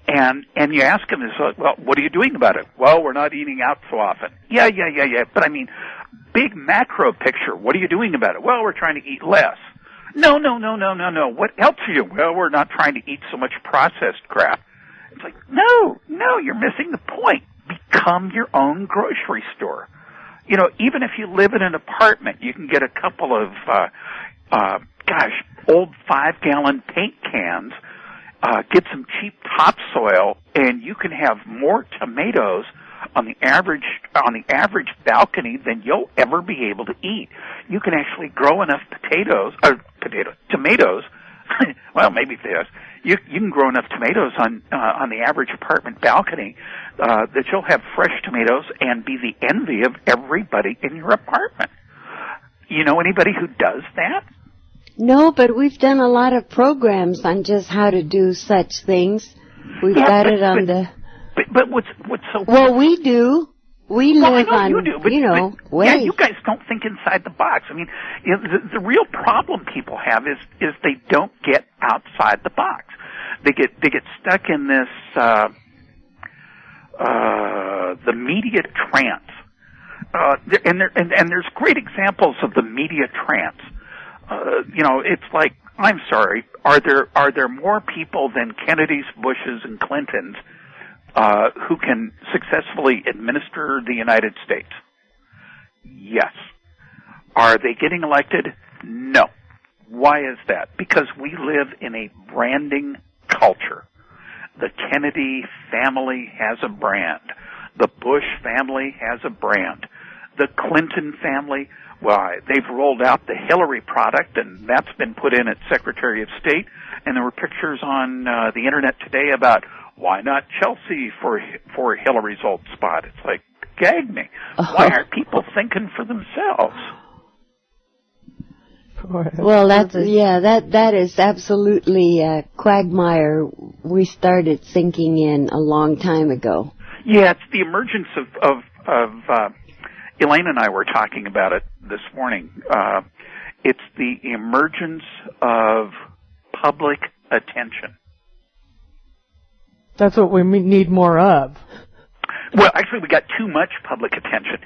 And you ask them, well, what are you doing about it? Well, we're not eating out so often. Yeah. But I mean, big macro picture, what are you doing about it? Well, we're trying to eat less. No. What else are you doing? Well, we're not trying to eat so much processed crap. It's like, no, you're missing the point. Become your own grocery store. You know, even if you live in an apartment, you can get a couple of, old 5-gallon paint cans, get some cheap topsoil, and you can have more tomatoes on the average balcony than you'll ever be able to eat. You can actually grow enough tomatoes. Well, maybe potatoes. You can grow enough tomatoes on the average apartment balcony that you'll have fresh tomatoes and be the envy of everybody in your apartment. You know anybody who does that? No, but we've done a lot of programs on just how to do such things. We've got it on the... But what's so... Well, we do. We live on, you do, but, ways. Yeah, you guys don't think inside the box. I mean, you know, the real problem people have is they don't get outside the box. They get stuck in this the media trance. And there's great examples of the media trance. You know, it's like, I'm sorry, are there more people than Kennedys, Bushes, and Clintons who can successfully administer the United States? Yes. Are they getting elected? No. Why is that? Because we live in a branding culture. The Kennedy family has a brand. The Bush family has a brand. The Clinton family, well, they've rolled out the Hillary product, and that's been put in at Secretary of State. And there were pictures on the Internet today about why not Chelsea for Hillary's old spot. It's like, gag me. Why aren't people thinking for themselves? Well, that is absolutely a quagmire we started sinking in a long time ago. Yeah, it's the emergence of Elaine and I were talking about it this morning. It's the emergence of public attention. That's what we need more of. Well, actually, we got too much public attention.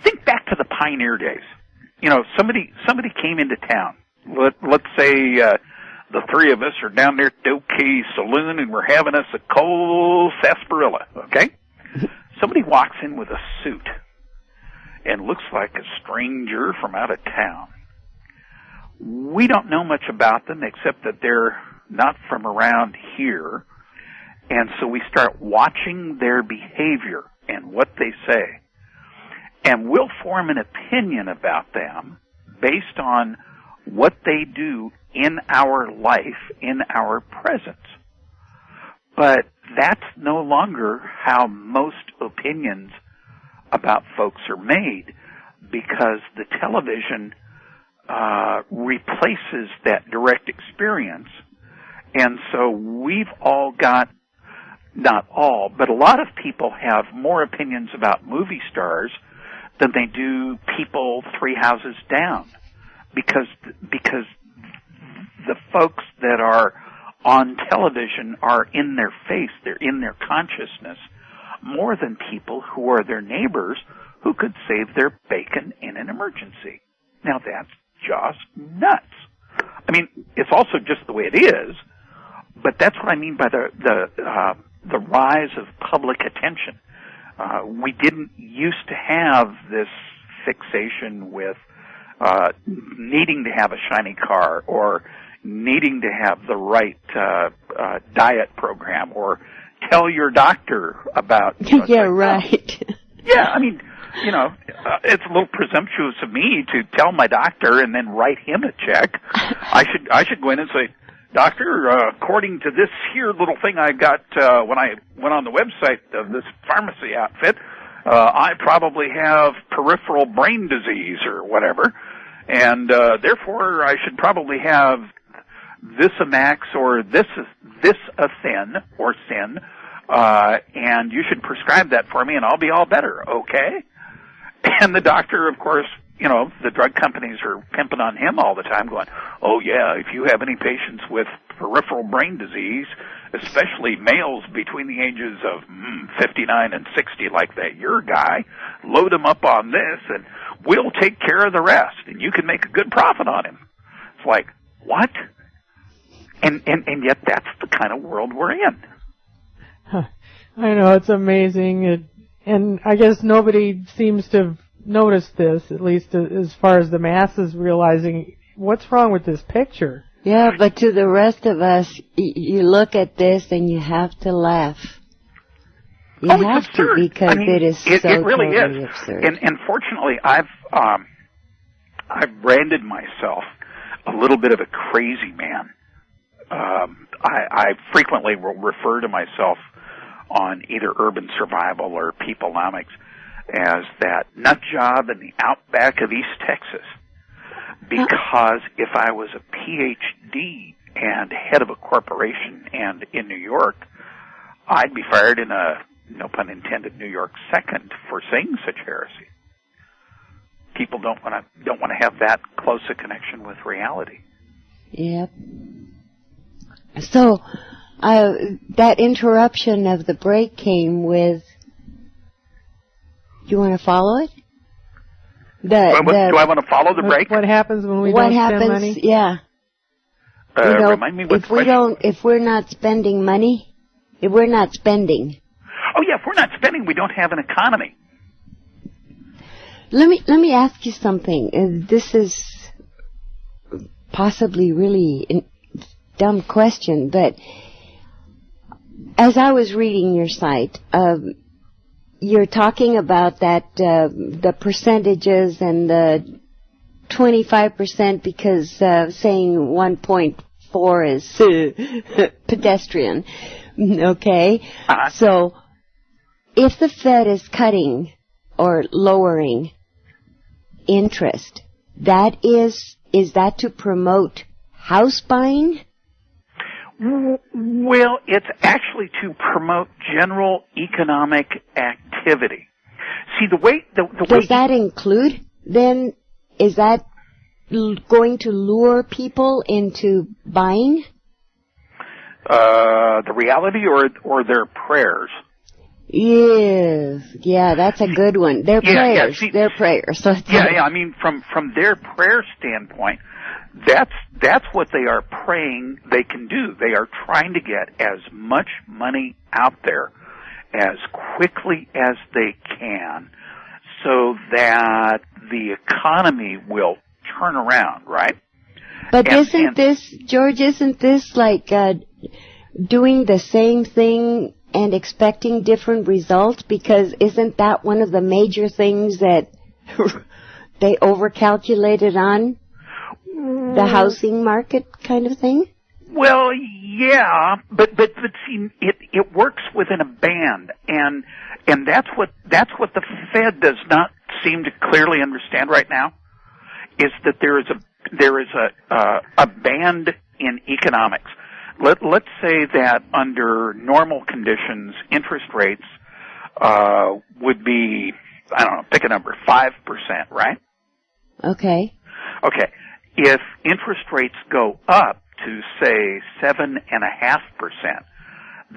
Think back to the pioneer days. You know, somebody came into town. Let's say the three of us are down there at the OK Saloon, and we're having us a cold sarsaparilla. Okay, somebody walks in with a suit and looks like a stranger from out of town. We don't know much about them except that they're not from around here, and so we start watching their behavior and what they say. And we'll form an opinion about them based on what they do in our life, in our presence. But that's no longer how most opinions about folks are made, because the television replaces that direct experience. And so we've all got, not all, but a lot of people have more opinions about movie stars than they do people 3 houses down, because the folks that are on television are in their face, they're in their consciousness, more than people who are their neighbors who could save their bacon in an emergency. Now that's just nuts. I mean, it's also just the way it is, but that's what I mean by the rise of public attention. We didn't used to have this fixation with needing to have a shiny car, or needing to have the right diet program, or tell your doctor about... Yeah, right. Yeah, I mean, you know, it's a little presumptuous of me to tell my doctor and then write him a check. I should go in and say, Doctor, according to this here little thing I got when I went on the website of this pharmacy outfit, I probably have peripheral brain disease or whatever, and therefore I should probably have this Amax or this Thin or Sin, and you should prescribe that for me, and I'll be all better, okay? And the doctor, of course, you know, the drug companies are pimping on him all the time, going, oh, yeah, if you have any patients with peripheral brain disease, especially males between the ages of 59 and 60, like that your guy. Load him up on this, and we'll take care of the rest, and you can make a good profit on him. It's like, what? And yet that's the kind of world we're in. I know, it's amazing. And I guess nobody seems to have noticed this, at least as far as the masses realizing what's wrong with this picture. Yeah, but to the rest of us, you look at this and you have to laugh. You have it's absurd. To, because it is so it really totally is. absurd. And fortunately, I've branded myself a little bit of a crazy man. I frequently will refer to myself on either Urban Survival or Peoplenomics as that nut job in the outback of East Texas. Because if I was a PhD and head of a corporation and in New York, I'd be fired in a, no pun intended, New York second for saying such heresy. People don't want to have that close a connection with reality. Yep. So, that interruption of the break came with. Do you want to follow it? Do I want to follow the break? What happens when we don't spend money? Yeah. Remind me what the question. If we're not spending money, if we're not spending. Oh yeah, if we're not spending, we don't have an economy. Let me ask you something. This is possibly really a dumb question, but as I was reading your site, you're talking about that the percentages and the 25% because saying 1.4 is pedestrian. Okay? Uh-huh. So if the Fed is cutting or lowering interest, is that to promote house buying? Well, it's actually to promote general economic activity. See, the way Does that include, then, is that going to lure people into buying? The reality or their prayers? Yes. Yeah, that's a good one. Their prayers. See, their prayers. Yeah, I mean, from their prayer standpoint, that's what they are praying they can do. They are trying to get as much money out there as quickly as they can so that the economy will turn around, right? But isn't this like doing the same thing and expecting different results? Because isn't that one of the major things that they overcalculated on? The housing market kind of thing? Well, yeah, but see, it works within a band, and that's what the Fed does not seem to clearly understand right now, is that there is a band in economics. Let's say that under normal conditions, interest rates would be, I don't know, pick a number, 5%, right? Okay. Okay. If interest rates go up to, say, 7.5%,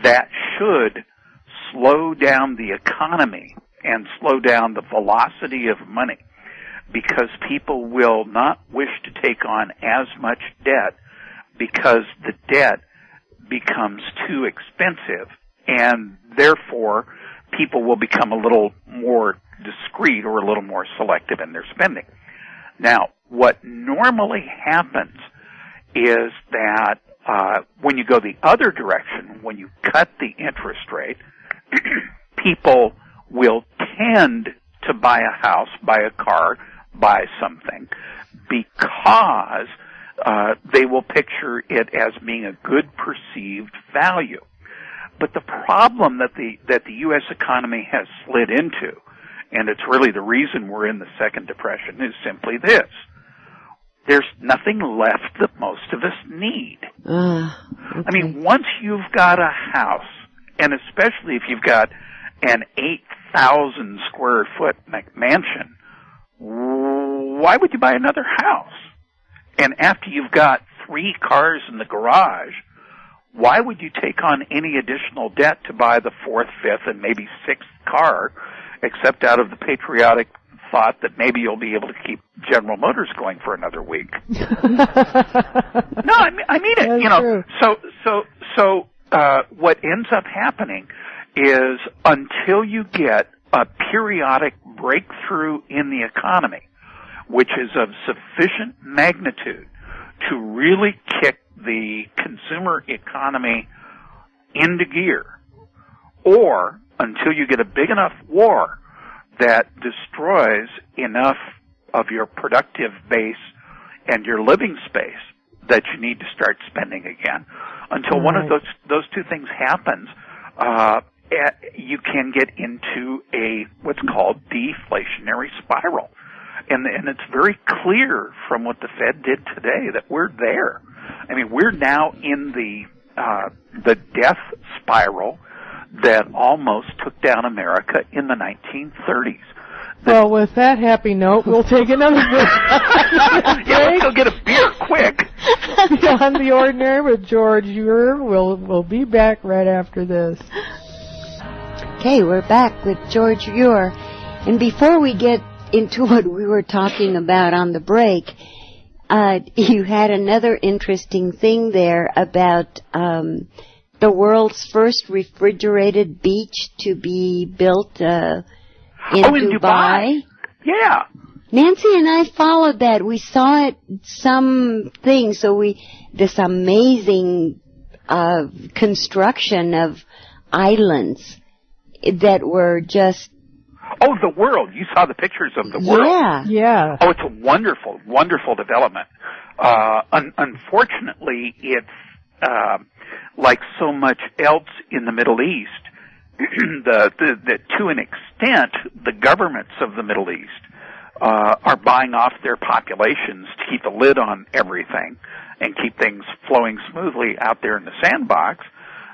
that should slow down the economy and slow down the velocity of money, because people will not wish to take on as much debt because the debt becomes too expensive, and therefore people will become a little more discreet or a little more selective in their spending. Now, what normally happens is that when you go the other direction, when you cut the interest rate, people will tend to buy a house, buy a car, buy something, because they will picture it as being a good perceived value. But the problem that the U.S. economy has slid into, and it's really the reason we're in the Second Depression, is simply this. There's nothing left that most of us need. Okay. I mean, once you've got a house, and especially if you've got an 8,000 square foot mansion, why would you buy another house? And after you've got 3 cars in the garage, why would you take on any additional debt to buy the fourth, fifth, and maybe sixth car, except out of the patriotic thought that maybe you'll be able to keep General Motors going for another week? No, I mean it. That's true. So what ends up happening is until you get a periodic breakthrough in the economy, which is of sufficient magnitude to really kick the consumer economy into gear, or until you get a big enough war that destroys enough of your productive base and your living space that you need to start spending again. Until one of those two things happens, you can get into a what's called deflationary spiral. And it's very clear from what the Fed did today that we're there. I mean, we're now in the death spiral that almost took down America in the 1930s. Well, with that happy note, we'll take another break. Yeah, let's go get a beer quick. Beyond the Ordinary with George Ure. We'll be back right after this. Okay, we're back with George Ure. And before we get into what we were talking about on the break, you had another interesting thing there about the world's first refrigerated beach to be built in Dubai. Yeah. Nancy and I followed that. We saw it something. So this amazing construction of islands that were just. Oh, the world. You saw the pictures of the world. Yeah. Yeah. Oh, it's a wonderful, wonderful development. Unfortunately, it's like so much else in the Middle East, to an extent, the governments of the Middle East are buying off their populations to keep a lid on everything and keep things flowing smoothly out there in the sandbox.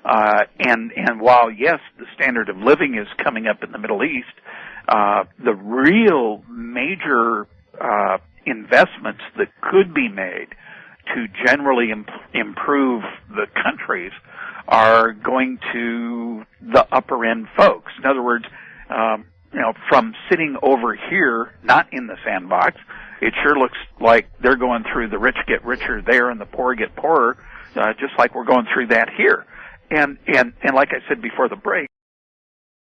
And while, yes, the standard of living is coming up in the Middle East, the real major investments that could be made to generally improve the countries are going to the upper end folks. In other words, from sitting over here, not in the sandbox, it sure looks like they're going through the rich get richer there and the poor get poorer, just like we're going through that here. And like I said before the break,